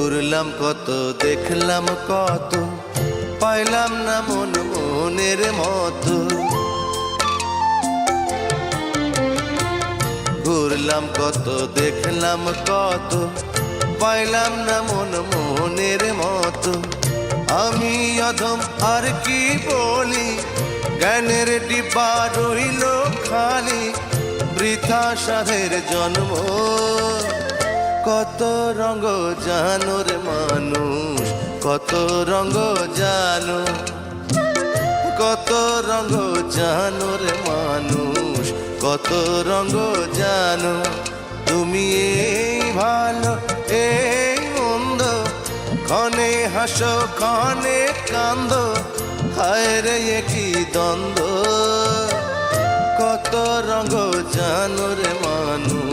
ঘুরলাম কত, দেখলাম কত, পাইলাম না মন মনের মতো। ঘুরলাম কত, দেখলাম কত, পাইলাম না মন মনের মতো। আমি অধম আর কি বলি, জ্ঞানের ডিব্বা রইল খালি, বৃথা সাধের জন্ম। কত রঙ জানো রে মানুষ, কত রঙ জানো, কত রঙ জানো রে মানুষ, কত রঙ জানো। তুমি এই ভালো এই মন্দ, ক্ষণে হাসো ক্ষণে কান্দো, হায় রে কি দ্বন্দ্ব। কত রঙ জানো রে মানুষ।